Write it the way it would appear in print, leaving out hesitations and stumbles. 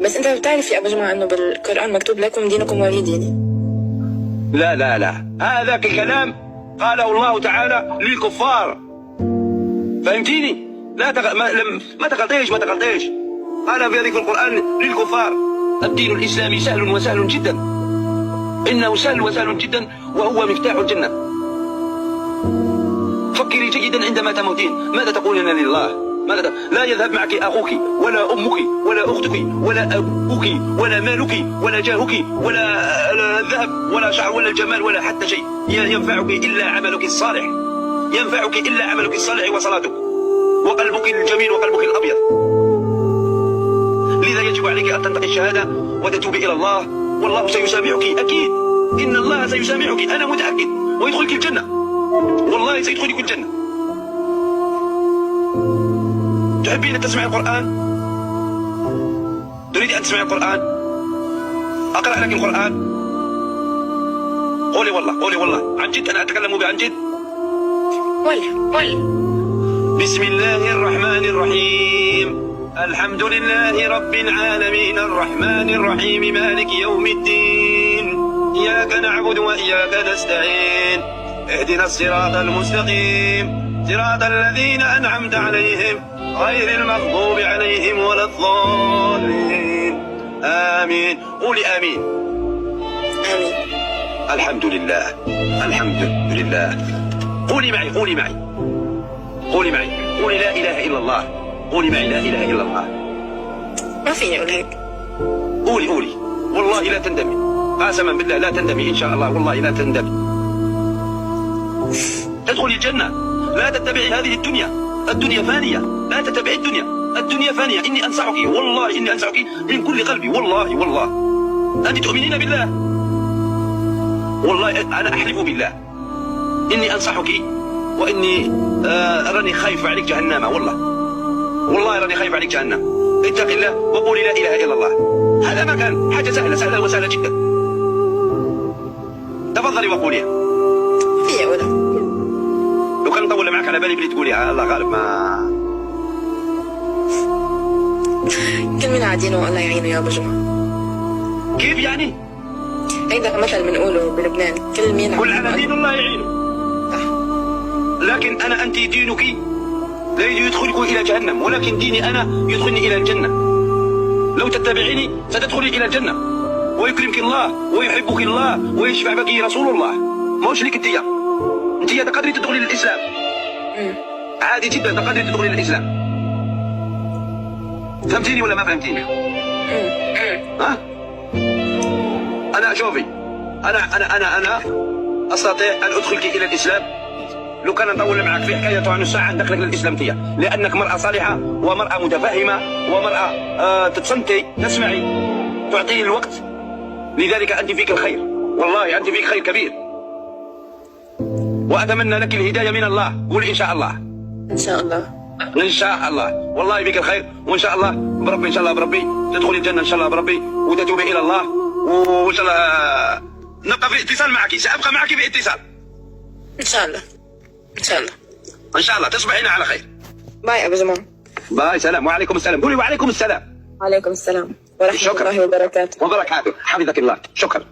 بس انت بتعرف يا ابو جماعة انه بالقرآن مكتوب لكم دينكم ولي ديني. لا لا لا، هذا كلام قاله الله تعالى للكفار، فهمتيني؟ ما تغلطيش. قال في ذلك القرآن للكفار. الدين الإسلامي سهل وسهل جدا، إنه سهل وسهل جدا وهو مفتاح الجنة. فكري جيدا عندما تموتين ماذا تقولين لله؟ لا يذهب معك أخوك ولا أمك ولا أختك ولا أبوك ولا مالك ولا جاهك ولا الذهب ولا شعر ولا الجمال ولا حتى شيء ينفعك إلا عملك الصالح، وصلاتك وقلبك الجميل وقلبك الأبيض. لذا يجب عليك أن تنتقي الشهادة وتتوبي إلى الله، والله سيسامحك أكيد. إن الله سيسامحك، أنا متأكد، ويدخلك الجنة، والله سيدخلك الجنة. تحبين أن تسمعي القرآن؟ تريد أن تسمعي القرآن؟ أقرأ لك القرآن؟ قولي والله عن جد، أنا أتكلم عن جد. قل. بسم الله الرحمن الرحيم. الحمد لله رب العالمين الرحمن الرحيم مالك يوم الدين، إياك نعبد وإياك نستعين، اهدنا الصراط المستقيم، صراط الذين أنعمت عليهم غير المغضوب عليهم ولا الضالين، آمين. قولي آمين. الحمد لله. قولي معي قولي لا إله إلا الله. قولي معي لا إله إلا الله. ما فيني أقول هيك. قولي والله لا تندمي، قسما بالله لا تندمي إن شاء الله، والله لا تندمي. تدخلي الجنة. لا تتبعي هذه الدنيا فانية، لا تتبعي الدنيا فانية. إني أنصحك، والله إني أنصحك من كل قلبي، والله أنت تؤمنين بالله، والله أنا أحلف بالله إني أنصحك، وإني راني خايف عليك جهنم، والله راني خايف عليك جهنم. اتق الله وقولي لا إله إلا الله. هذا ما كان حاجة سهلة وسهلة جدا. تفضلي وقوليها. في أولا لو كان نطول معك على بالي بلي تقوليها، الله غالب ما كل مين عادينه والله يعينه يا أبو جمعة. كيف يعني؟ هيدا مثل بنقوله بلبنان، كل مين كل على دين الله يعينه. لكن أنت دينك لا يدخلك إلى جهنم، ولكن ديني أنا يدخلني إلى الجنة. لو تتبعيني ستدخلي إلى الجنة، ويكرمك الله ويحبك الله ويشفع بك رسول الله. موش لك انت تقدري تدخلي للإسلام عادي جدا، تقدري تدخلي للإسلام. فهمتيني ولا ما فهمتيني؟ ها؟ أنا شوفي، أنا أستطيع أن أدخلك إلى الإسلام لو كان نطول معك في حكاية عن الساعة ندخلك للإسلام فيها، لأنك مرأة صالحة ومرأة متفهمة ومرأة تتصنتي تسمعي تعطيني الوقت، لذلك أنت فيك الخير، والله أنت فيك خير كبير، وأتمنى لك الهداية من الله. قولي إن شاء الله. إن شاء الله والله بك الخير، وإن شاء الله بربي، إن شاء الله بربي تدخلي الجنة إن شاء الله بربي، وتتوبي إلى الله، وإن شاء الله نبقى في اتصال معك، سأبقى معك باتصال إن شاء الله. إن شاء الله تصبحين على خير. باي أبو جمعة. باي، سلام. وعليكم السلام. قولي وعليكم السلام. وعليكم السلام ورحمة الله وبركاته. حفظك الله. شكرا.